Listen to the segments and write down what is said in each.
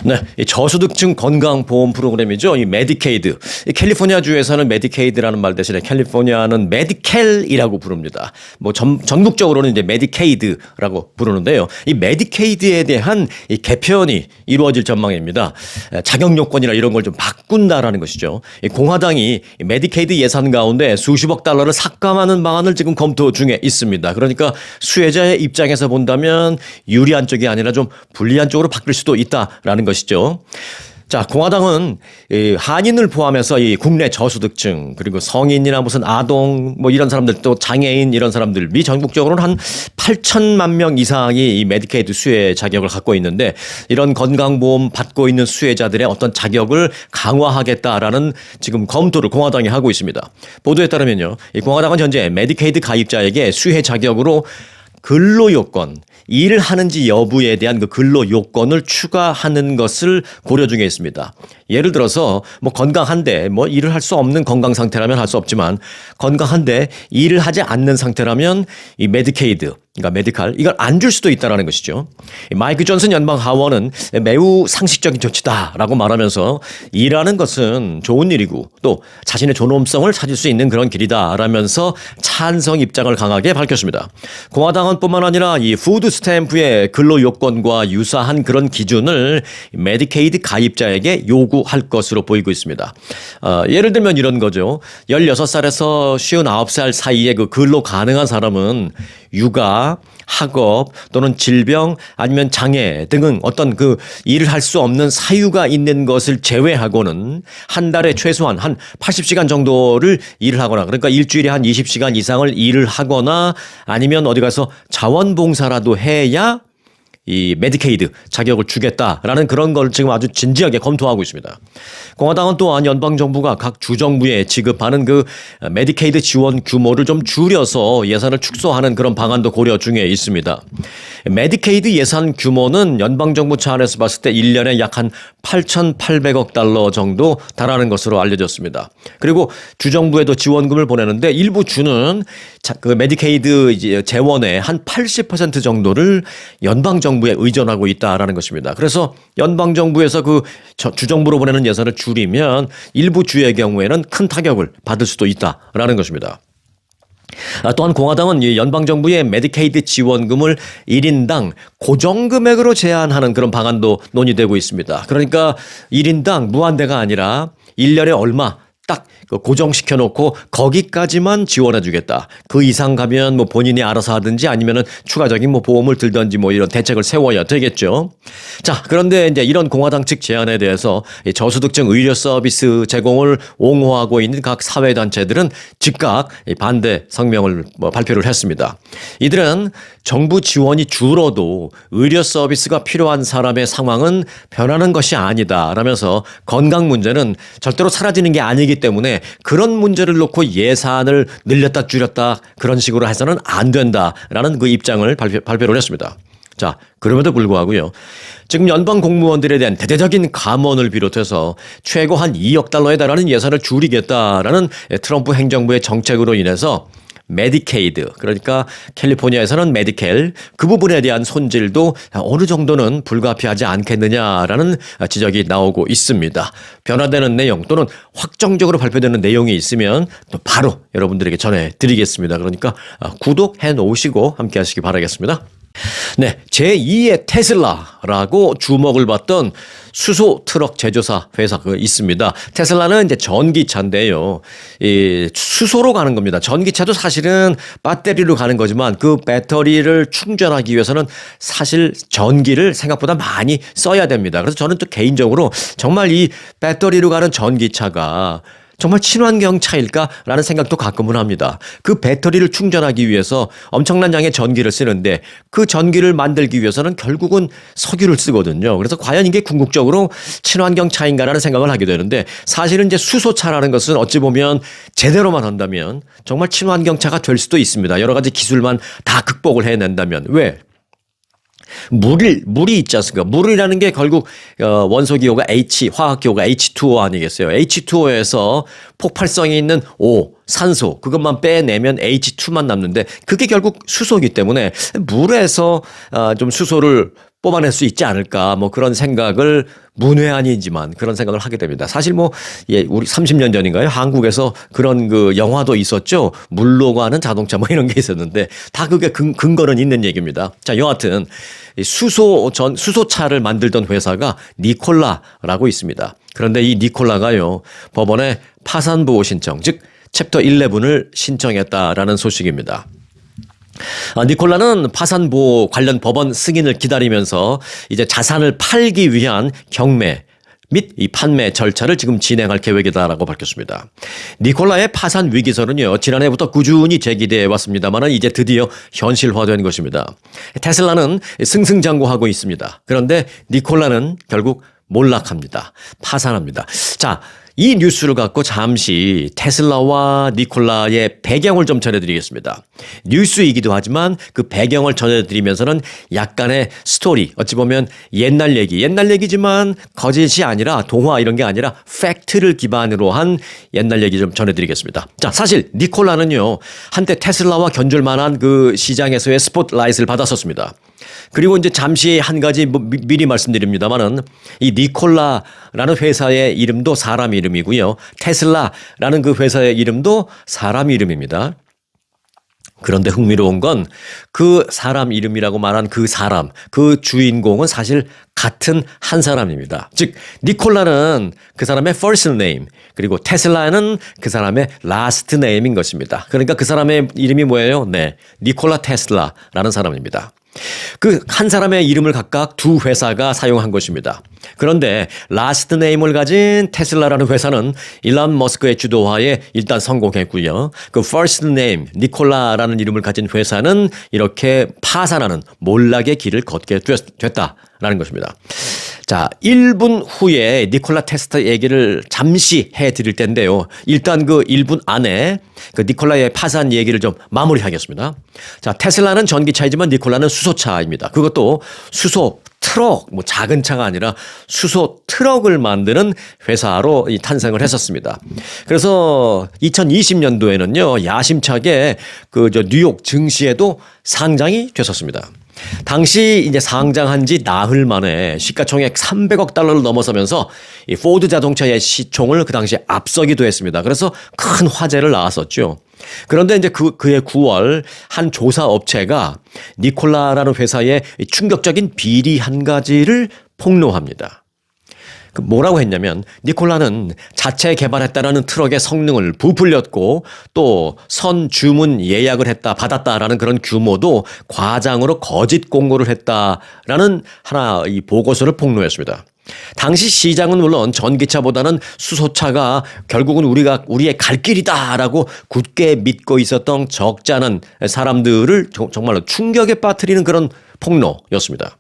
네, 이 저소득층 건강보험 프로그램이죠. 이 메디케이드. 이 캘리포니아주에서는 메디케이드라는 말 대신에 캘리포니아는 메디켈이라고 부릅니다. 뭐 전국적으로는 이제 메디케이드라고 부르는데요. 이 메디케이드에 대한 이 개편이 이루어질 전망입니다. 자격 요건이나 이런 걸 좀 바꾼다라는 것이죠. 이 공화당이 이 메디케이드 예산 가운데 수십억 달러를 삭감하는 방안을 지금 검토 중에 있습니다. 그러니까 수혜자의 입장에서 본다면 유리한 쪽이 아니라 좀 불리한 쪽으로 바뀔 수도 있다라는 것이죠. 자, 공화당은 이 한인을 포함해서 이 국내 저소득층 그리고 성인이나 무슨 아동 뭐 이런 사람들 또 장애인 이런 사람들 미 전국적으로는 한 8천만 명 이상이 이 메디케이드 수혜 자격을 갖고 있는데 이런 건강보험 받고 있는 수혜자들의 어떤 자격을 강화하겠다라는 지금 검토를 공화당이 하고 있습니다. 보도에 따르면요. 이 공화당은 현재 메디케이드 가입자에게 수혜 자격으로 근로 요건, 일을 하는지 여부에 대한 그 근로 요건을 추가하는 것을 고려 중에 있습니다. 예를 들어서 뭐 건강한데 뭐 일을 할 수 없는 건강 상태라면 할 수 없지만 건강한데 일을 하지 않는 상태라면 이 메디케이드 그러니까 메디칼 이걸 안 줄 수도 있다라는 것이죠. 마이크 존슨 연방 하원은 매우 상식적인 조치다라고 말하면서 일하는 것은 좋은 일이고 또 자신의 존엄성을 찾을 수 있는 그런 길이다라면서 찬성 입장을 강하게 밝혔습니다. 공화당원뿐만 아니라 이 푸드 스탬프의 근로 요건과 유사한 그런 기준을 메디케이드 가입자에게 요구할 것으로 보이고 있습니다. 예를 들면 이런 거죠. 16살에서 59살 사이에 그 근로 가능한 사람은 육아, 학업 또는 질병 아니면 장애 등은 어떤 그 일을 할 수 없는 사유가 있는 것을 제외하고는 한 달에 최소한 한 80시간 정도를 일을 하거나 그러니까 일주일에 한 20시간 이상을 일을 하거나 아니면 어디 가서 자원봉사라도 해야 이 메디케이드 자격을 주겠다라는 그런 걸 지금 아주 진지하게 검토하고 있습니다. 공화당은 또한 연방정부가 각 주정부에 지급하는 그 메디케이드 지원 규모를 좀 줄여서 예산을 축소하는 그런 방안도 고려 중에 있습니다. 메디케이드 예산 규모는 연방정부 차원에서 봤을 때 1년에 약 한 8,800억 달러 정도 달하는 것으로 알려졌습니다. 그리고 주정부에도 지원금을 보내는데 일부 주는 그 메디케이드 재원의 한 80% 정도를 연방정부에 의존하고 있다라는 것입니다. 그래서 연방정부에서 그 주정부로 보내는 예산을 줄이면 일부 주의 경우에는 큰 타격을 받을 수도 있다라는 것입니다. 또한 공화당은 연방정부의 메디케이드 지원금을 1인당 고정금액으로 제한하는 그런 방안도 논의되고 있습니다. 그러니까 1인당 무한대가 아니라 1년에 얼마 딱 고정시켜 놓고 거기까지만 지원해 주겠다. 그 이상 가면 뭐 본인이 알아서 하든지 아니면은 추가적인 뭐 보험을 들든지 뭐 이런 대책을 세워야 되겠죠. 자, 그런데 이제 이런 공화당 측 제안에 대해서 저소득층 의료 서비스 제공을 옹호하고 있는 각 사회단체들은 즉각 반대 성명을 발표를 했습니다. 이들은 정부 지원이 줄어도 의료 서비스가 필요한 사람의 상황은 변하는 것이 아니다 라면서 건강 문제는 절대로 사라지는 게 아니기 때문에 그런 문제를 놓고 예산을 늘렸다 줄였다 그런 식으로 해서는 안 된다라는 그 입장을 발표를 했습니다. 자, 그럼에도 불구하고요. 지금 연방 공무원들에 대한 대대적인 감원을 비롯해서 최고 한 2억 달러에 달하는 예산을 줄이겠다라는 트럼프 행정부의 정책으로 인해서 메디케이드 그러니까 캘리포니아에서는 메디켈 그 부분에 대한 손질도 어느 정도는 불가피하지 않겠느냐라는 지적이 나오고 있습니다. 변화되는 내용 또는 확정적으로 발표되는 내용이 있으면 또 바로 여러분들에게 전해드리겠습니다. 그러니까 구독해 놓으시고 함께 하시기 바라겠습니다. 네, 제2의 테슬라라고 주목을 받던 수소 트럭 제조사 회사가 있습니다. 테슬라는 이제 전기차인데요. 이 수소로 가는 겁니다. 전기차도 사실은 배터리로 가는 거지만 그 배터리를 충전하기 위해서는 사실 전기를 생각보다 많이 써야 됩니다. 그래서 저는 또 개인적으로 정말 이 배터리로 가는 전기차가 정말 친환경 차일까라는 생각도 가끔은 합니다. 그 배터리를 충전하기 위해서 엄청난 양의 전기를 쓰는데 그 전기를 만들기 위해서는 결국은 석유를 쓰거든요. 그래서 과연 이게 궁극적으로 친환경 차인가라는 생각을 하게 되는데 사실은 이제 수소차라는 것은 어찌 보면 제대로만 한다면 정말 친환경 차가 될 수도 있습니다. 여러 가지 기술만 다 극복을 해낸다면. 왜? 물이 있지 않습니까? 물이라는 게 결국 원소 기호가 H, 화학 기호가 H2O 아니겠어요? H2O에서 폭발성이 있는 O, 산소 그것만 빼내면 H2만 남는데 그게 결국 수소이기 때문에 물에서 좀 수소를 뽑아낼 수 있지 않을까 뭐 그런 생각을 문외한이지만 그런 생각을 하게 됩니다. 사실 뭐 예, 우리 30년 전인가요? 한국에서 그런 그 영화도 있었죠. 물로 가는 자동차 뭐 이런 게 있었는데 다 그게 근거는 있는 얘기입니다. 자, 여하튼 수소차를 만들던 회사가 니콜라라고 있습니다. 그런데 이 니콜라가요, 법원에 파산보호 신청, 즉 챕터 11을 신청했다라는 소식입니다. 니콜라는 파산보호 관련 법원 승인을 기다리면서 이제 자산을 팔기 위한 경매 및 이 판매 절차를 지금 진행할 계획이다라고 밝혔습니다. 니콜라의 파산 위기설은요, 지난해부터 꾸준히 제기되어 왔습니다만 이제 드디어 현실화된 것입니다. 테슬라는 승승장구하고 있습니다. 그런데 니콜라는 결국 몰락합니다. 파산합니다. 자, 이 뉴스를 갖고 잠시 테슬라와 니콜라의 배경을 좀 전해드리겠습니다. 뉴스이기도 하지만 그 배경을 전해드리면서는 약간의 스토리, 어찌 보면 옛날 얘기지만 거짓이 아니라 동화 이런 게 아니라 팩트를 기반으로 한 옛날 얘기 좀 전해드리겠습니다. 자, 사실 니콜라는요, 한때 테슬라와 견줄 만한 그 시장에서의 스포트라이트를 받았었습니다. 그리고 이제 잠시 한 가지 미리 말씀드립니다만은 이 니콜라라는 회사의 이름도 사람 이름이고요. 테슬라라는 그 회사의 이름도 사람 이름입니다. 그런데 흥미로운 건 그 사람 이름이라고 말한 그 사람, 그 주인공은 사실 같은 한 사람입니다. 즉 니콜라는 그 사람의 first name, 그리고 테슬라는 그 사람의 last name인 것입니다. 그러니까 그 사람의 이름이 뭐예요? 네, 니콜라 테슬라라는 사람입니다. 그 한 사람의 이름을 각각 두 회사가 사용한 것입니다. 그런데 라스트 네임을 가진 테슬라라는 회사는 일론 머스크의 주도하에 일단 성공했고요. 그 퍼스트 네임 니콜라라는 이름을 가진 회사는 이렇게 파산하는 몰락의 길을 걷게 됐다라는 것입니다. 자, 1분 후에 니콜라 테스la 얘기를 잠시 해드릴 텐데요. 일단 그 1분 안에 그 니콜라의 파산 얘기를 좀 마무리하겠습니다. 자, 테슬라는 전기차이지만 니콜라는 수소차입니다. 그것도 수소 트럭, 뭐 작은 차가 아니라 수소 트럭을 만드는 회사로 탄생을 했었습니다. 그래서 2020년도에는요, 야심차게 그 뉴욕 증시에도 상장이 됐었습니다. 당시 이제 상장한 지 나흘 만에 시가총액 300억 달러를 넘어서면서 이 포드 자동차의 시총을 그 당시에 앞서기도 했습니다. 그래서 큰 화제를 낳았었죠. 그런데 이제 그해 9월 한 조사 업체가 니콜라라는 회사의 충격적인 비리 한 가지를 폭로합니다. 뭐라고 했냐면 니콜라는 자체 개발했다라는 트럭의 성능을 부풀렸고 또 선 주문 예약을 받았다라는 그런 규모도 과장으로 거짓 공고를 했다라는 하나 이 보고서를 폭로했습니다. 당시 시장은 물론 전기차보다는 수소차가 결국은 우리의 갈 길이다라고 굳게 믿고 있었던 적지 않은 사람들을 정말로 충격에 빠뜨리는 그런 폭로였습니다.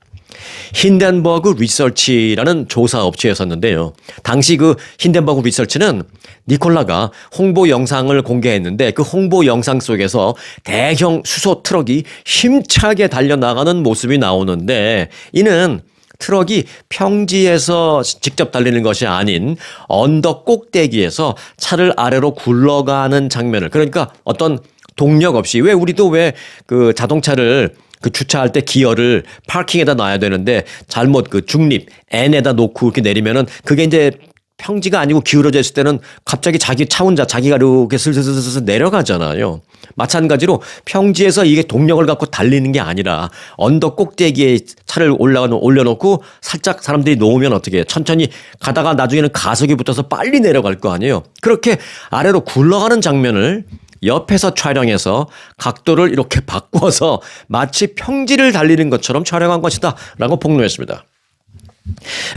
힌덴버그 리서치라는 조사 업체였었는데요. 당시 그 힌덴버그 리서치는 니콜라가 홍보 영상을 공개했는데 그 홍보 영상 속에서 대형 수소 트럭이 힘차게 달려나가는 모습이 나오는데 이는 트럭이 평지에서 직접 달리는 것이 아닌 언덕 꼭대기에서 차를 아래로 굴러가는 장면을, 그러니까 어떤 동력 없이, 왜 우리도 왜 그 자동차를 그 주차할 때 기어를 파킹에다 놔야 되는데 잘못 그 중립 N에다 놓고 이렇게 내리면은 그게 이제 평지가 아니고 기울어져 있을 때는 갑자기 자기 차 혼자 자기가 이렇게 슬슬슬슬 내려가잖아요. 마찬가지로 평지에서 이게 동력을 갖고 달리는 게 아니라 언덕 꼭대기에 차를 올려놓고 살짝 사람들이 놓으면 어떻게 해요? 천천히 가다가 나중에는 가속이 붙어서 빨리 내려갈 거 아니에요. 그렇게 아래로 굴러가는 장면을 옆에서 촬영해서 각도를 이렇게 바꿔서 마치 평지를 달리는 것처럼 촬영한 것이다 라고 폭로했습니다.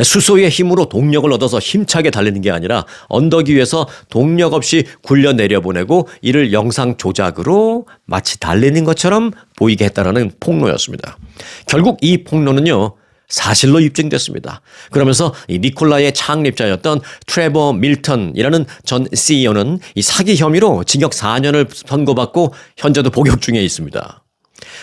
수소의 힘으로 동력을 얻어서 힘차게 달리는 게 아니라 언덕 위에서 동력 없이 굴려 내려보내고 이를 영상 조작으로 마치 달리는 것처럼 보이게 했다는 폭로였습니다. 결국 이 폭로는요, 사실로 입증됐습니다. 그러면서 이 니콜라의 창립자였던 트레버 밀턴이라는 전 CEO는 이 사기 혐의로 징역 4년을 선고받고 현재도 복역 중에 있습니다.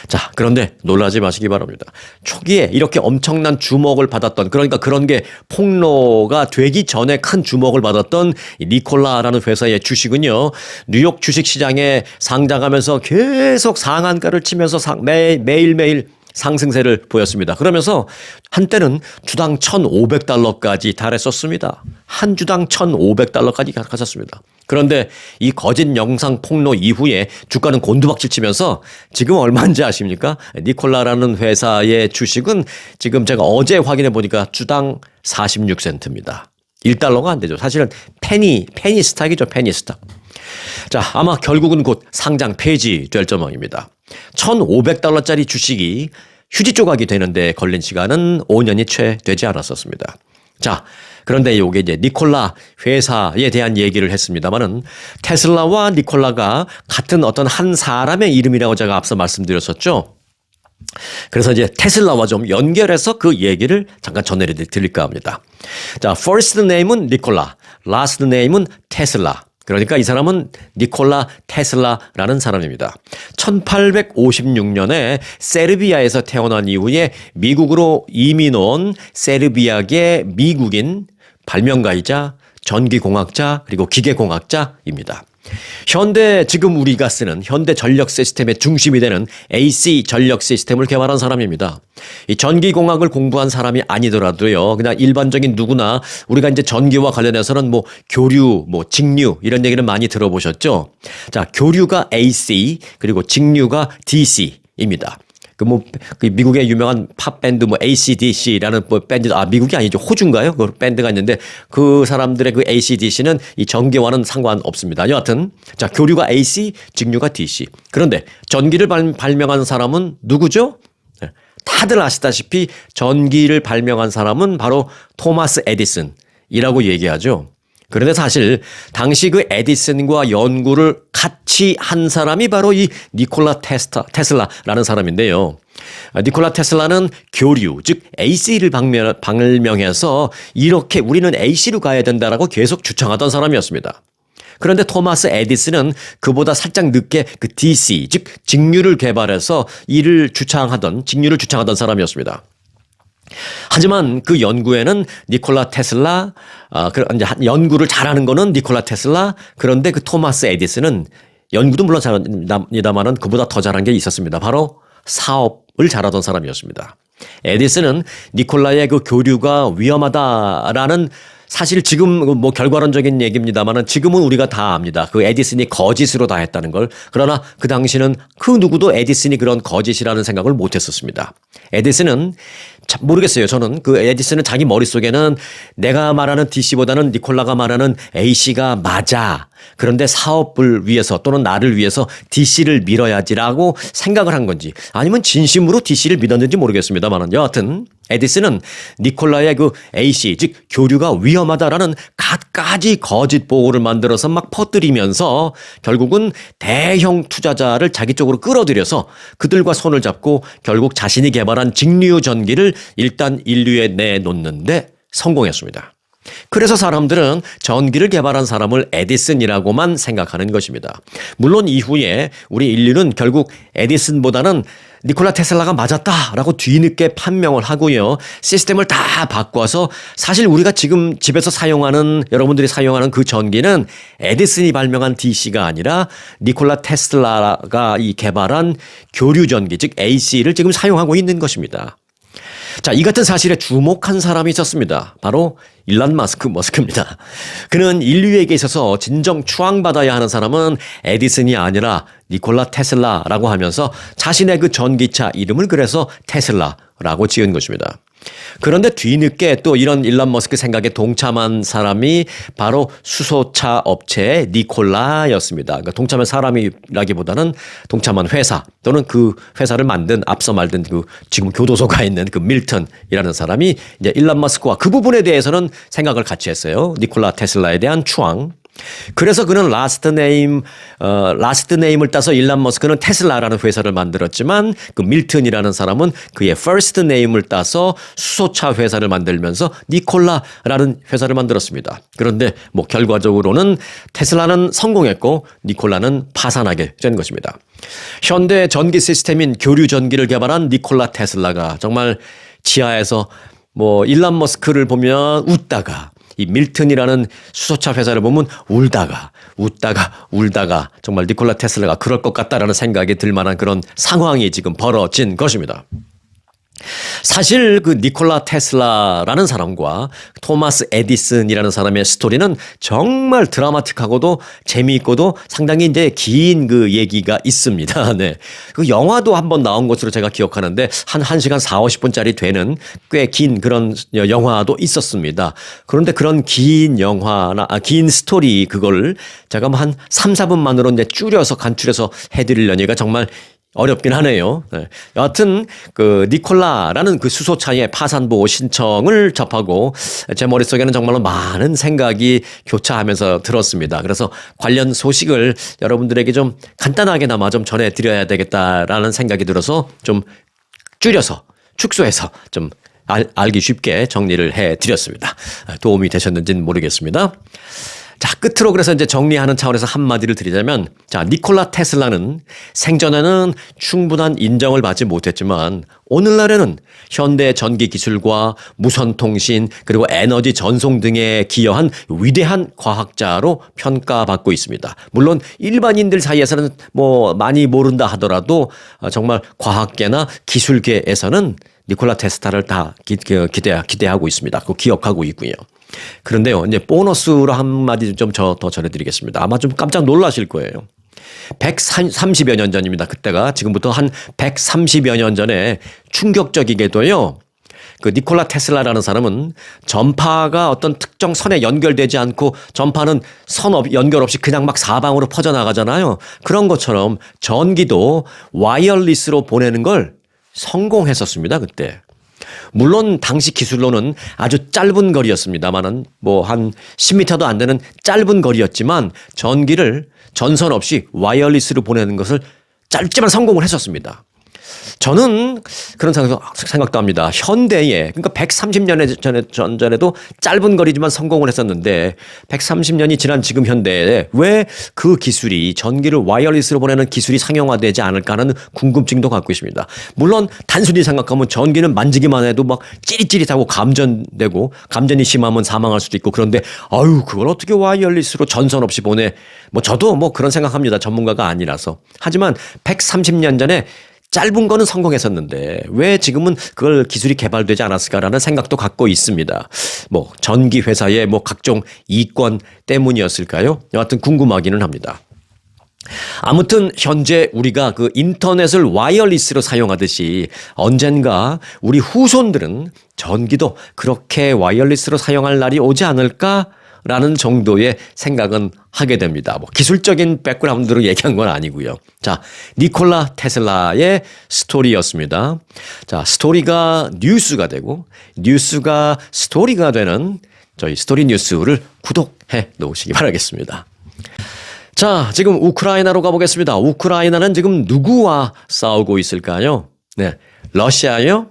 자, 그런데 놀라지 마시기 바랍니다. 초기에 이렇게 엄청난 주목을 받았던, 그러니까 그런 게 폭로가 되기 전에 큰 주목을 받았던 이 니콜라라는 회사의 주식은요, 뉴욕 주식시장에 상장하면서 계속 상한가를 치면서 매일매일 상승세를 보였습니다. 그러면서 한때는 주당 $1,500까지 달했었습니다. 한 주당 $1,500까지 갔었습니다. 그런데 이 거짓 영상 폭로 이후에 주가는 곤두박질 치면서 지금 얼마인지 아십니까? 니콜라라는 회사의 주식은 지금 제가 어제 확인해 보니까 주당 46센트입니다. $1가 안 되죠. 사실은 페니 스탁이죠. 페니 스탁. 자, 아마 결국은 곧 상장 폐지될 전망입니다. $1,500짜리 주식이 휴지 조각이 되는데 걸린 시간은 5년이 채 되지 않았었습니다. 자, 그런데 요게 이제 니콜라 회사에 대한 얘기를 했습니다만은 테슬라와 니콜라가 같은 어떤 한 사람의 이름이라고 제가 앞서 말씀드렸었죠. 그래서 이제 테슬라와 좀 연결해서 그 얘기를 잠깐 전해드릴까 합니다. 자, first name은 니콜라, last name은 테슬라. 그러니까 이 사람은 니콜라 테슬라라는 사람입니다. 1856년에 세르비아에서 태어난 이후에 미국으로 이민 온 세르비아계 미국인 발명가이자 전기공학자 그리고 기계공학자입니다. 현대 지금 우리가 쓰는 현대 전력 시스템의 중심이 되는 AC 전력 시스템을 개발한 사람입니다. 이 전기공학을 공부한 사람이 아니더라도요. 그냥 일반적인 누구나 우리가 이제 전기와 관련해서는 뭐 교류, 뭐 직류 이런 얘기는 많이 들어보셨죠? 자, 교류가 AC 그리고 직류가 DC입니다. 그 미국의 유명한 팝 밴드 AC/DC라는 밴드, 미국이 아니죠. 호주인가요? 그 밴드가 있는데 그 사람들의 그 AC/DC는 이 전기와는 상관없습니다. 여하튼 자, 교류가 AC, 직류가 DC. 그런데 전기를 발명한 사람은 누구죠? 다들 아시다시피 전기를 발명한 사람은 바로 토마스 에디슨이라고 얘기하죠. 그런데 사실 당시 그 에디슨과 연구를 같이 한 사람이 바로 이 니콜라 테슬라라는 사람인데요. 니콜라 테슬라는 교류, 즉 AC를 발명해서 이렇게 우리는 AC로 가야 된다라고 계속 주창하던 사람이었습니다. 그런데 토마스 에디슨은 그보다 살짝 늦게 그 DC, 즉 직류를 개발해서 직류를 주창하던 사람이었습니다. 하지만 그 연구에는 니콜라 테슬라, 연구를 잘하는 거는 니콜라 테슬라, 그런데 그 토마스 에디슨은 연구도 물론 잘합니다만은 그보다 더 잘한 게 있었습니다. 바로 사업을 잘하던 사람이었습니다. 에디슨은 니콜라의 그 교류가 위험하다라는 사실 지금 뭐 결과론적인 얘기입니다만은 지금은 우리가 다 압니다. 그 에디슨이 거짓으로 다 했다는 걸. 그러나 그 당시는 그 누구도 에디슨이 그런 거짓이라는 생각을 못 했었습니다. 에디슨은 모르겠어요. 저는 그 에디슨은 자기 머릿속에는 내가 말하는 DC보다는 니콜라가 말하는 AC가 맞아. 그런데 사업을 위해서 또는 나를 위해서 DC를 밀어야지라고 생각을 한 건지 아니면 진심으로 DC를 믿었는지 모르겠습니다만 여하튼 에디슨은 니콜라의 그 AC 즉 교류가 위험하다라는 갖가지 거짓 보고를 만들어서 막 퍼뜨리면서 결국은 대형 투자자를 자기 쪽으로 끌어들여서 그들과 손을 잡고 결국 자신이 개발한 직류 전기를 일단 인류에 내놓는데 성공했습니다. 그래서 사람들은 전기를 개발한 사람을 에디슨이라고만 생각하는 것입니다. 물론 이후에 우리 인류는 결국 에디슨보다는 니콜라 테슬라가 맞았다라고 뒤늦게 판명을 하고요. 시스템을 다 바꿔서 사실 우리가 지금 집에서 여러분들이 사용하는 그 전기는 에디슨이 발명한 DC가 아니라 니콜라 테슬라가 개발한 교류 전기, 즉 AC를 지금 사용하고 있는 것입니다. 자, 이 같은 사실에 주목한 사람이 있었습니다. 바로 일론 머스크입니다. 그는 인류에게 있어서 진정 추앙받아야 하는 사람은 에디슨이 아니라 니콜라 테슬라라고 하면서 자신의 그 전기차 이름을 그래서 테슬라라고 지은 것입니다. 그런데 뒤늦게 또 이런 일론 머스크 생각에 동참한 사람이 바로 수소차 업체의 니콜라였습니다. 그러니까 동참한 사람이라기보다는 동참한 회사 또는 그 회사를 앞서 만든 그 지금 교도소가 있는 그 밀턴이라는 사람이 이제 일론 머스크와 그 부분에 대해서는 생각을 같이 했어요. 니콜라 테슬라에 대한 추앙. 그래서 그는 라스트 네임을 따서 일론 머스크는 테슬라라는 회사를 만들었지만 그 밀턴이라는 사람은 그의 first name을 따서 수소차 회사를 만들면서 니콜라라는 회사를 만들었습니다. 그런데 뭐 결과적으로는 테슬라는 성공했고 니콜라는 파산하게 된 것입니다. 현대 전기 시스템인 교류 전기를 개발한 니콜라 테슬라가 정말 지하에서 뭐 일론 머스크를 보면 웃다가 이 밀턴이라는 수소차 회사를 보면 울다가 정말 니콜라 테슬라가 그럴 것 같다라는 생각이 들 만한 그런 상황이 지금 벌어진 것입니다. 사실 그 니콜라 테슬라라는 사람과 토마스 에디슨이라는 사람의 스토리는 정말 드라마틱하고도 재미있고도 상당히 이제 긴 그 얘기가 있습니다. 네. 그 영화도 한번 나온 것으로 제가 기억하는데 한 1시간 4, 50분짜리 되는 꽤 긴 그런 영화도 있었습니다. 그런데 그런 긴 영화나 긴 스토리 그걸 제가 뭐 한 3, 4분만으로 이제 줄여서 간추려서 해드리려니까 정말 어렵긴 하네요. 네. 여하튼 그 니콜라라는 그 수소차의 파산보호 신청을 접하고 제 머릿속에는 정말로 많은 생각이 교차하면서 들었습니다. 그래서 관련 소식을 여러분들에게 좀 간단하게나마 좀 전해드려야 되겠다라는 생각이 들어서 좀 줄여서 축소해서 좀 알기 쉽게 정리를 해드렸습니다. 도움이 되셨는지는 모르겠습니다. 자, 끝으로 그래서 이제 정리하는 차원에서 한마디를 드리자면, 자, 니콜라 테슬라는 생전에는 충분한 인정을 받지 못했지만, 오늘날에는 현대 전기 기술과 무선 통신, 그리고 에너지 전송 등에 기여한 위대한 과학자로 평가받고 있습니다. 물론 일반인들 사이에서는 뭐 많이 모른다 하더라도 정말 과학계나 기술계에서는 니콜라 테슬라를 다 기대하고 있습니다. 그 기억하고 있고요. 그런데요, 이제 보너스로 한마디 좀 더 전해드리겠습니다. 아마 좀 깜짝 놀라실 거예요. 130여 년 전입니다. 그때가 지금부터 한 130여 년 전에 충격적이게도요. 그 니콜라 테슬라라는 사람은 전파가 어떤 특정 선에 연결되지 않고 전파는 연결 없이 그냥 막 사방으로 퍼져나가잖아요. 그런 것처럼 전기도 와이어리스로 보내는 걸 성공했었습니다. 그때. 물론 당시 기술로는 아주 짧은 거리였습니다만은 뭐 한 10m도 안 되는 짧은 거리였지만 전기를 전선 없이 와이어리스로 보내는 것을 짧지만 성공을 했었습니다. 저는 그런 생각도 합니다. 현대에 그러니까 130년 전에도 짧은 거리지만 성공을 했었는데 130년이 지난 지금 현대에 왜 그 기술이 전기를 와이어리스로 보내는 기술이 상용화되지 않을까 하는 궁금증도 갖고 있습니다. 물론 단순히 생각하면 전기는 만지기만 해도 막 찌릿찌릿하고 감전되고 감전이 심하면 사망할 수도 있고 그런데 아유 그걸 어떻게 와이어리스로 전선 없이 보내 뭐 저도 뭐 그런 생각합니다. 전문가가 아니라서. 하지만 130년 전에 짧은 거는 성공했었는데 왜 지금은 그걸 기술이 개발되지 않았을까라는 생각도 갖고 있습니다. 뭐 전기 회사의 뭐 각종 이권 때문이었을까요? 여하튼 궁금하기는 합니다. 아무튼 현재 우리가 그 인터넷을 와이어리스로 사용하듯이 언젠가 우리 후손들은 전기도 그렇게 와이어리스로 사용할 날이 오지 않을까? 라는 정도의 생각은 하게 됩니다. 뭐 기술적인 백그라운드로 얘기한 건 아니고요. 자, 니콜라 테슬라의 스토리였습니다. 자, 스토리가 뉴스가 되고 뉴스가 스토리가 되는 저희 스토리 뉴스를 구독해 놓으시기 바라겠습니다. 자, 지금 우크라이나로 가보겠습니다. 우크라이나는 지금 누구와 싸우고 있을까요? 네, 러시아요?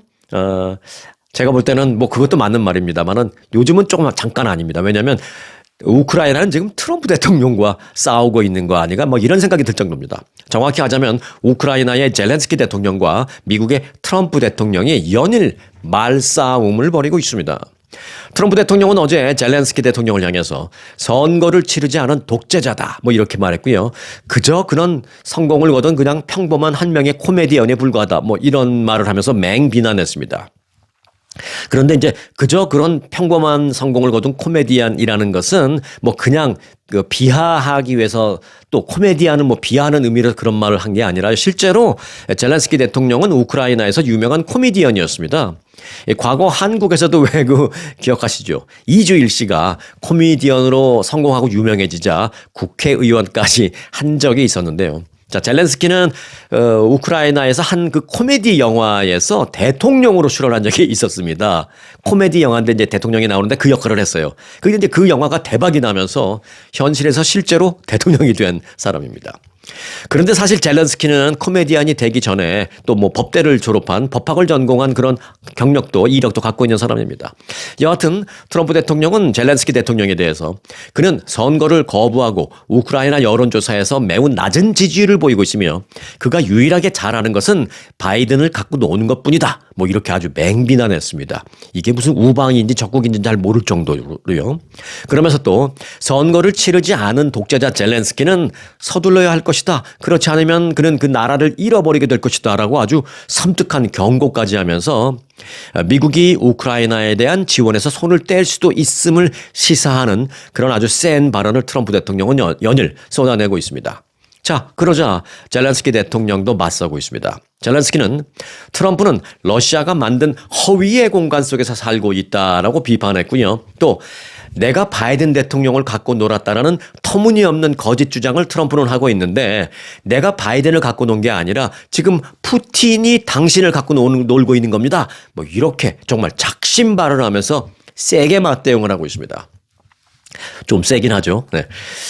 제가 볼 때는 뭐 그것도 맞는 말입니다만은 요즘은 조금 잠깐 아닙니다. 왜냐하면 우크라이나는 지금 트럼프 대통령과 싸우고 있는 거 아닌가 뭐 이런 생각이 들 정도입니다. 정확히 하자면 우크라이나의 젤렌스키 대통령과 미국의 트럼프 대통령이 연일 말싸움을 벌이고 있습니다. 트럼프 대통령은 어제 젤렌스키 대통령을 향해서 선거를 치르지 않은 독재자다 뭐 이렇게 말했고요. 그저 그런 성공을 거둔 그냥 평범한 한 명의 코미디언에 불과하다 뭐 이런 말을 하면서 맹비난했습니다. 그런데 이제 그저 그런 평범한 성공을 거둔 코미디언이라는 것은 뭐 그냥 그 비하하기 위해서 또 코미디언은 뭐 비하하는 의미로 그런 말을 한 게 아니라 실제로 젤렌스키 대통령은 우크라이나에서 유명한 코미디언이었습니다. 과거 한국에서도 왜 그 기억하시죠? 이주일 씨가 코미디언으로 성공하고 유명해지자 국회의원까지 한 적이 있었는데요. 자, 젤렌스키는 우크라이나에서 한 그 코미디 영화에서 대통령으로 출연한 적이 있었습니다. 코미디 영화인데 이제 대통령이 나오는데 그 역할을 했어요. 그게 이제 그 영화가 대박이 나면서 현실에서 실제로 대통령이 된 사람입니다. 그런데 사실 젤렌스키는 코미디언이 되기 전에 또 뭐 법대를 졸업한 법학을 전공한 그런 경력도 이력도 갖고 있는 사람입니다. 여하튼 트럼프 대통령은 젤렌스키 대통령에 대해서 그는 선거를 거부하고 우크라이나 여론조사에서 매우 낮은 지지율을 보이고 있으며 그가 유일하게 잘하는 것은 바이든을 갖고 노는 것뿐이다. 뭐 이렇게 아주 맹비난했습니다. 이게 무슨 우방인지 적국인지 잘 모를 정도로요. 그러면서 또 선거를 치르지 않은 독재자 젤렌스키는 서둘러야 할 것이다. 것이다. 그렇지 않으면 그는 그 나라를 잃어버리게 될 것이다. 라고 아주 섬뜩한 경고까지 하면서 미국이 우크라이나에 대한 지원에서 손을 뗄 수도 있음을 시사하는 그런 아주 센 발언을 트럼프 대통령은 연일 쏟아내고 있습니다. 자, 그러자 젤렌스키 대통령도 맞서고 있습니다. 젤렌스키는 트럼프는 러시아가 만든 허위의 공간 속에서 살고 있다라고 비판했고요. 또 내가 바이든 대통령을 갖고 놀았다라는 터무니없는 거짓 주장을 트럼프는 하고 있는데 내가 바이든을 갖고 논 게 아니라 지금 푸틴이 당신을 갖고 놀고 있는 겁니다. 뭐 이렇게 정말 작심 발언하면서 세게 맞대응을 하고 있습니다. 좀 세긴 하죠. 네.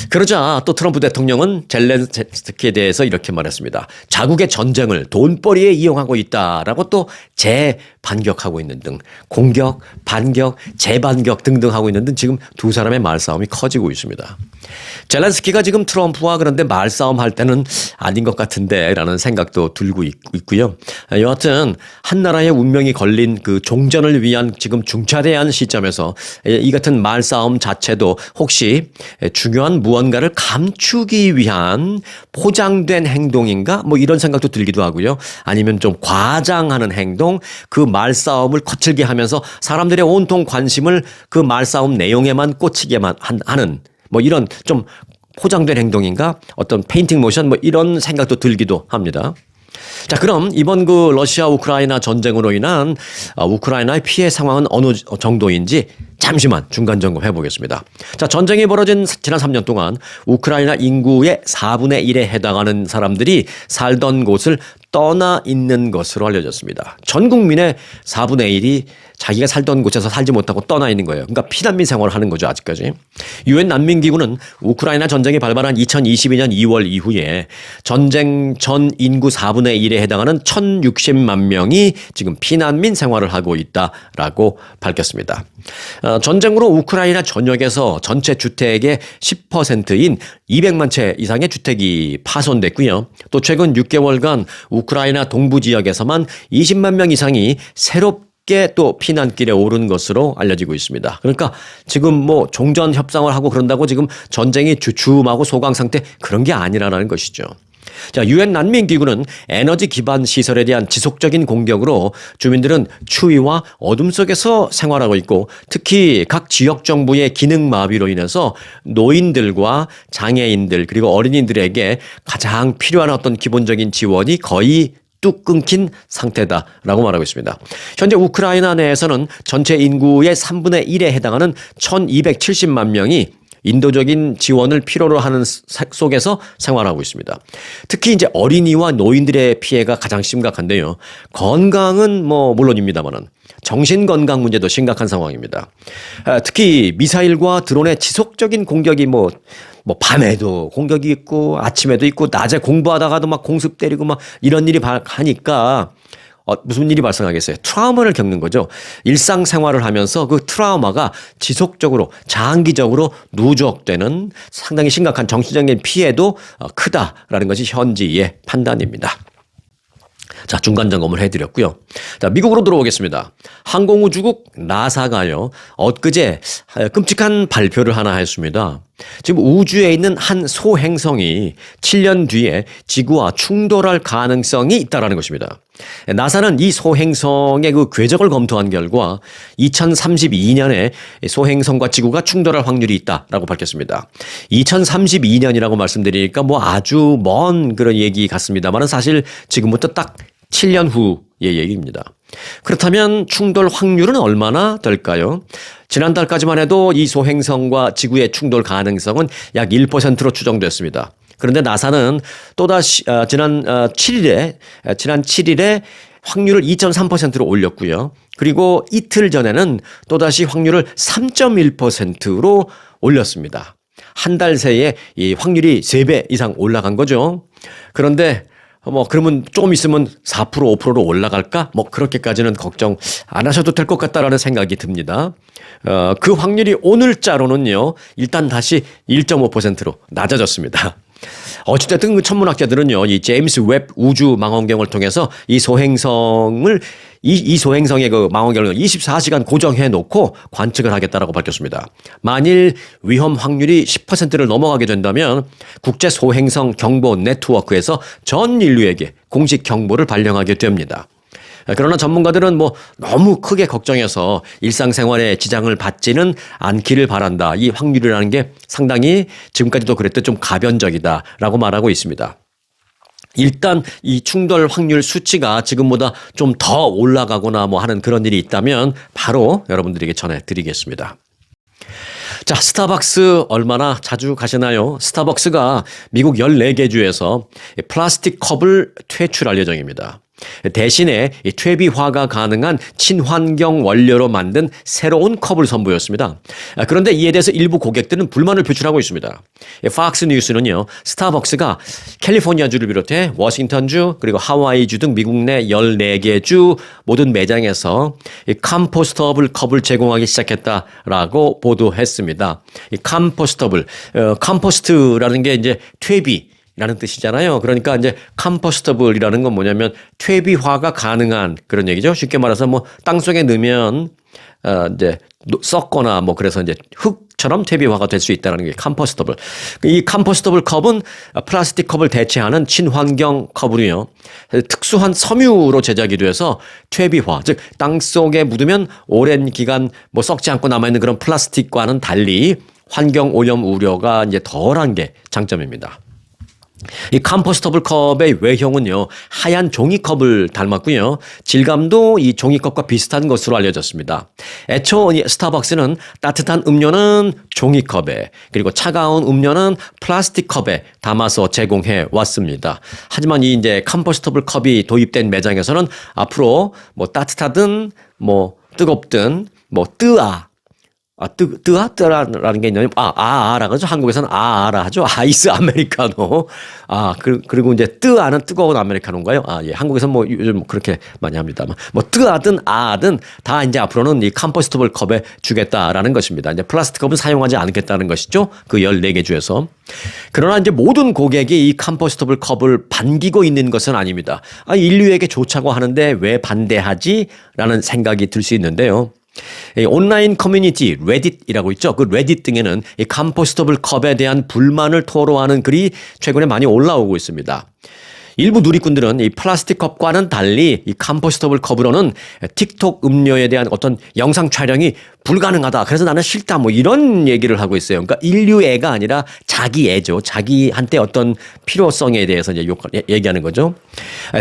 그러자 또 트럼프 대통령은 젤렌스키에 대해서 이렇게 말했습니다. 자국의 전쟁을 돈벌이에 이용하고 있다라고 또 재반격하고 있는 등 공격, 반격, 재반격 등등 하고 있는 등 지금 두 사람의 말싸움이 커지고 있습니다. 젤렌스키가 지금 트럼프와 그런데 말싸움 할 때는 아닌 것 같은데 라는 생각도 들고 있고요. 여하튼 한 나라의 운명이 걸린 그 종전을 위한 지금 중차대한 시점에서 이 같은 말싸움 자체도 혹시 중요한 무언가를 감추기 위한 포장된 행동인가? 뭐 이런 생각도 들기도 하고요. 아니면 좀 과장하는 행동, 그 말싸움을 거칠게 하면서 사람들의 온통 관심을 그 말싸움 내용에만 꽂히게만 하는 뭐 이런 좀 포장된 행동인가? 어떤 페인팅 모션 뭐 이런 생각도 들기도 합니다. 자, 그럼 이번 그 러시아 우크라이나 전쟁으로 인한 우크라이나의 피해 상황은 어느 정도인지 잠시만 중간 점검해 보겠습니다. 자, 전쟁이 벌어진 지난 3년 동안 우크라이나 인구의 4분의 1에 해당하는 사람들이 살던 곳을 떠나 있는 것으로 알려졌습니다. 전 국민의 4분의 1이 자기가 살던 곳에서 살지 못하고 떠나 있는 거예요. 그러니까 피난민 생활을 하는 거죠, 아직까지. 유엔 난민기구는 우크라이나 전쟁이 발발한 2022년 2월 이후에 전쟁 전 인구 4분의 1에 해당하는 1,060만 명이 지금 피난민 생활을 하고 있다라고 밝혔습니다. 전쟁으로 우크라이나 전역에서 전체 주택의 10%인 200만 채 이상의 주택이 파손됐고요. 또 최근 6개월간 우크라이나 동부 지역에서만 20만 명 이상이 새롭게 또 피난길에 오른 것으로 알려지고 있습니다. 그러니까 지금 뭐 종전 협상을 하고 그런다고 지금 전쟁이 주춤하고 소강 상태 그런 게 아니라는 것이죠. 자, 유엔 난민기구는 에너지 기반 시설에 대한 지속적인 공격으로 주민들은 추위와 어둠 속에서 생활하고 있고 특히 각 지역 정부의 기능 마비로 인해서 노인들과 장애인들 그리고 어린이들에게 가장 필요한 어떤 기본적인 지원이 거의 뚝 끊긴 상태다라고 말하고 있습니다. 현재 우크라이나 내에서는 전체 인구의 3분의 1에 해당하는 1,270만 명이 인도적인 지원을 필요로 하는 속에서 생활하고 있습니다. 특히 이제 어린이와 노인들의 피해가 가장 심각한데요. 건강은 뭐 물론입니다만은 정신 건강 문제도 심각한 상황입니다. 특히 미사일과 드론의 지속적인 공격이 뭐 밤에도 공격이 있고 아침에도 있고 낮에 공부하다가도 막 공습 때리고 막 이런 일이 하니까 무슨 일이 발생하겠어요? 트라우마를 겪는 거죠. 일상생활을 하면서 그 트라우마가 지속적으로 장기적으로 누적되는 상당히 심각한 정신적인 피해도 크다라는 것이 현지의 판단입니다. 자, 중간 점검을 해드렸고요. 자, 미국으로 들어오겠습니다. 항공우주국 나사가요, 엊그제 끔찍한 발표를 하나 했습니다. 지금 우주에 있는 한 소행성이 7년 뒤에 지구와 충돌할 가능성이 있다는 것입니다. 나사는 이 소행성의 그 궤적을 검토한 결과 2032년에 소행성과 지구가 충돌할 확률이 있다라고 밝혔습니다. 2032년이라고 말씀드리니까 뭐 아주 먼 그런 얘기 같습니다만 사실 지금부터 딱 7년 후의 얘기입니다. 그렇다면 충돌 확률은 얼마나 될까요? 지난달까지만 해도 이 소행성과 지구의 충돌 가능성은 약 1%로 추정됐습니다. 그런데 나사는 또다시 지난 7일에 확률을 2.3%로 올렸고요. 그리고 이틀 전에는 또다시 확률을 3.1%로 올렸습니다. 한 달 새에 이 확률이 3배 이상 올라간 거죠. 그런데 그러면 조금 있으면 4%, 5%로 올라갈까? 그렇게까지는 걱정 안 하셔도 될 것 같다라는 생각이 듭니다. 그 확률이 오늘자로는요, 일단 다시 1.5%로 낮아졌습니다. 어찌됐든 그 천문학자들은요, 이 제임스 웹 우주 망원경을 통해서 이 소행성을 이 소행성의 그 망원경을 24시간 고정해 놓고 관측을 하겠다라고 밝혔습니다. 만일 위험 확률이 10%를 넘어가게 된다면 국제 소행성 경보 네트워크에서 전 인류에게 공식 경보를 발령하게 됩니다. 그러나 전문가들은 뭐 너무 크게 걱정해서 일상생활에 지장을 받지는 않기를 바란다. 이 확률이라는 게 상당히 지금까지도 그랬듯 좀 가변적이다라고 말하고 있습니다. 일단 이 충돌 확률 수치가 지금보다 좀 더 올라가거나 뭐 하는 그런 일이 있다면 바로 여러분들에게 전해드리겠습니다. 자, 스타벅스 얼마나 자주 가시나요? 스타벅스가 미국 14개 주에서 플라스틱 컵을 퇴출할 예정입니다. 대신에 이 퇴비화가 가능한 친환경 원료로 만든 새로운 컵을 선보였습니다. 그런데 이에 대해서 일부 고객들은 불만을 표출하고 있습니다. 팍스 뉴스는요, 스타벅스가 캘리포니아주를 비롯해 워싱턴주 그리고 하와이주 등 미국 내 14개 주 모든 매장에서 이 컴포스터블 컵을 제공하기 시작했다라고 보도했습니다. 이 컴포스트라는 게 이제 퇴비 라는 뜻이잖아요. 그러니까 이제 컴포스터블이라는 건 뭐냐면 퇴비화가 가능한 그런 얘기죠. 쉽게 말해서 뭐 땅속에 넣으면 이제 썩거나 뭐 그래서 이제 흙처럼 퇴비화가 될 수 있다는 게 컴포스터블. 이 컴포스터블 컵은 플라스틱 컵을 대체하는 친환경 컵으로요. 특수한 섬유로 제작이 돼서 퇴비화, 즉 땅속에 묻으면 오랜 기간 뭐 썩지 않고 남아 있는 그런 플라스틱과는 달리 환경 오염 우려가 이제 덜한 게 장점입니다. 이 컴포스터블 컵의 외형은요, 하얀 종이컵을 닮았고요. 질감도 이 종이컵과 비슷한 것으로 알려졌습니다. 애초 스타벅스는 따뜻한 음료는 종이컵에 그리고 차가운 음료는 플라스틱 컵에 담아서 제공해 왔습니다. 하지만 이 이제 컴포스터블 컵이 도입된 매장에서는 앞으로 뭐 따뜻하든 뭐 뜨겁든 뭐 뜨아라는 게 있나요? 라고 하죠. 한국에서는 아라 하죠. 아이스 아메리카노. 그리고 이제 뜨아는 뜨거운 아메리카노인가요? 예. 한국에서는 뭐 요즘 그렇게 많이 합니다만. 뭐 뜨아든 아든 다 이제 앞으로는 이 컴포스터블 컵에 주겠다라는 것입니다. 이제 플라스틱 컵은 사용하지 않겠다는 것이죠. 그 14개 주에서. 그러나 이제 모든 고객이 이 컴포스터블 컵을 반기고 있는 것은 아닙니다. 인류에게 좋자고 하는데 왜 반대하지? 라는 생각이 들 수 있는데요. 온라인 커뮤니티 레딧이라고 있죠. 그 레딧 등에는 이 컴포스터블 컵에 대한 불만을 토로하는 글이 최근에 많이 올라오고 있습니다. 일부 누리꾼들은 이 플라스틱 컵과는 달리 이 컴포스터블 컵으로는 틱톡 음료에 대한 어떤 영상 촬영이 불가능하다. 그래서 나는 싫다. 뭐 이런 얘기를 하고 있어요. 그러니까 인류애가 아니라 자기애죠. 자기한테 어떤 필요성에 대해서 이제 얘기하는 거죠.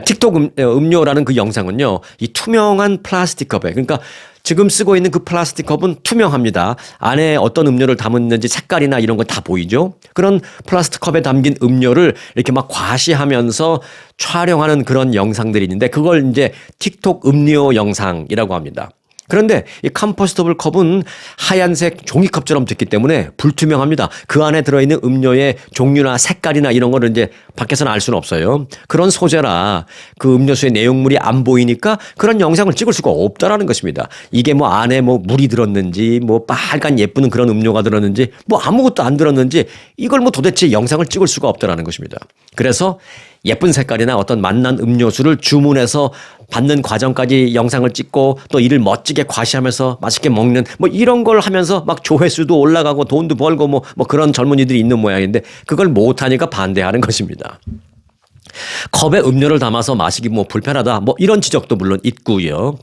틱톡 음료라는 그 영상은요, 이 투명한 플라스틱 컵에, 그러니까 지금 쓰고 있는 그 플라스틱 컵은 투명합니다. 안에 어떤 음료를 담았는지 색깔이나 이런 건 다 보이죠. 그런 플라스틱 컵에 담긴 음료를 이렇게 막 과시하면서 촬영하는 그런 영상들이 있는데 그걸 이제 틱톡 음료 영상이라고 합니다. 그런데 이 컴포스터블 컵은 하얀색 종이컵처럼 됐기 때문에 불투명합니다. 그 안에 들어있는 음료의 종류나 색깔이나 이런 거를 이제 밖에서는 알 수는 없어요. 그런 소재라 그 음료수의 내용물이 안 보이니까 그런 영상을 찍을 수가 없다라는 것입니다. 이게 뭐 안에 뭐 물이 들었는지 뭐 빨간 예쁜 그런 음료가 들었는지 뭐 아무것도 안 들었는지 이걸 뭐 도대체 영상을 찍을 수가 없다라는 것입니다. 그래서 예쁜 색깔이나 어떤 맛난 음료수를 주문해서 받는 과정까지 영상을 찍고 또 이를 멋지게 과시하면서 맛있게 먹는 뭐 이런 걸 하면서 막 조회수도 올라가고 돈도 벌고 뭐 그런 젊은이들이 있는 모양인데 그걸 못하니까 반대하는 것입니다. 컵에 음료를 담아서 마시기 뭐 불편하다 뭐 이런 지적도 물론 있고요.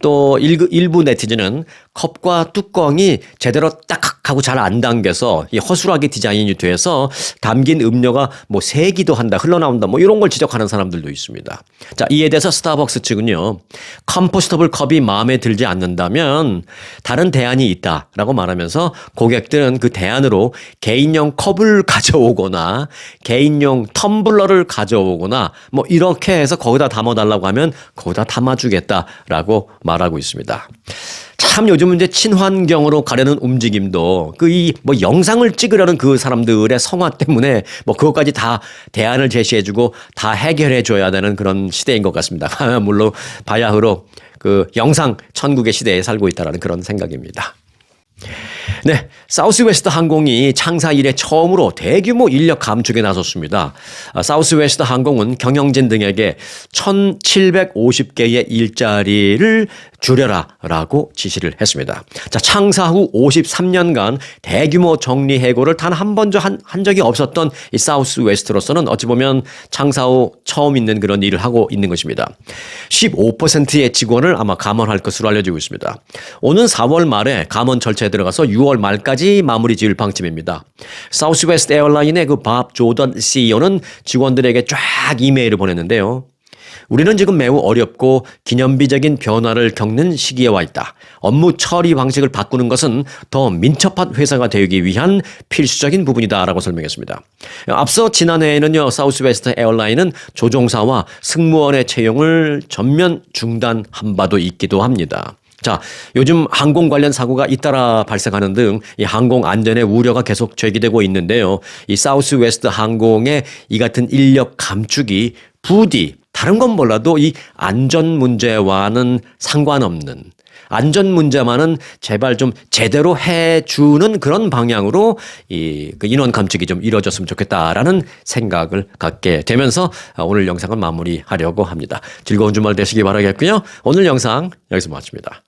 또 일부 네티즌은 컵과 뚜껑이 제대로 딱 하고 잘 안 당겨서 허술하게 디자인이 돼서 담긴 음료가 뭐 새기도 한다, 흘러나온다 뭐 이런 걸 지적하는 사람들도 있습니다. 자, 이에 대해서 스타벅스 측은요, 컴포스터블 컵이 마음에 들지 않는다면 다른 대안이 있다라고 말하면서 고객들은 그 대안으로 개인용 컵을 가져오거나 개인용 텀블러를 가져오거나 뭐 이렇게 해서 거기다 담아달라고 하면 거기다 담아주겠다라고 말하고 있습니다. 참 요즘은 이제 친환경으로 가려는 움직임도 그 이 뭐 영상을 찍으려는 그 사람들의 성화 때문에 뭐 그것까지 다 대안을 제시해주고 다 해결해줘야 되는 그런 시대인 것 같습니다. 물론 바야흐로 그 영상 천국의 시대에 살고 있다라는 그런 생각입니다. 네, 사우스웨스트 항공이 창사 이래 처음으로 대규모 인력 감축에 나섰습니다. 사우스웨스트 항공은 경영진 등에게 1,750개의 일자리를 줄여라라고 지시를 했습니다. 자, 창사 후 53년간 대규모 정리 해고를 단 한 번도 한 적이 없었던 이 사우스웨스트로서는 어찌 보면 창사 후 처음 있는 그런 일을 하고 있는 것입니다. 15%의 직원을 아마 감원할 것으로 알려지고 있습니다. 오는 4월 말에 감원 절차에 들어가서 6월 말까지 마무리 지을 방침입니다. 사우스웨스트 에어라인의 그 밥 조던 CEO는 직원들에게 쫙 이메일을 보냈는데요. 우리는 지금 매우 어렵고 기념비적인 변화를 겪는 시기에 와 있다. 업무 처리 방식을 바꾸는 것은 더 민첩한 회사가 되기 위한 필수적인 부분이다라고 설명했습니다. 앞서 지난해에는요, 사우스웨스트 에어라인은 조종사와 승무원의 채용을 전면 중단한 바도 있기도 합니다. 자, 요즘 항공 관련 사고가 잇따라 발생하는 등 이 항공 안전의 우려가 계속 제기되고 있는데요. 이 사우스웨스트 항공의 이 같은 인력 감축이 부디 다른 건 몰라도 이 안전 문제와는 상관없는, 안전 문제만은 제발 좀 제대로 해주는 그런 방향으로 그 인원 감축이 좀 이루어졌으면 좋겠다라는 생각을 갖게 되면서 오늘 영상은 마무리하려고 합니다. 즐거운 주말 되시기 바라겠고요. 오늘 영상 여기서 마칩니다.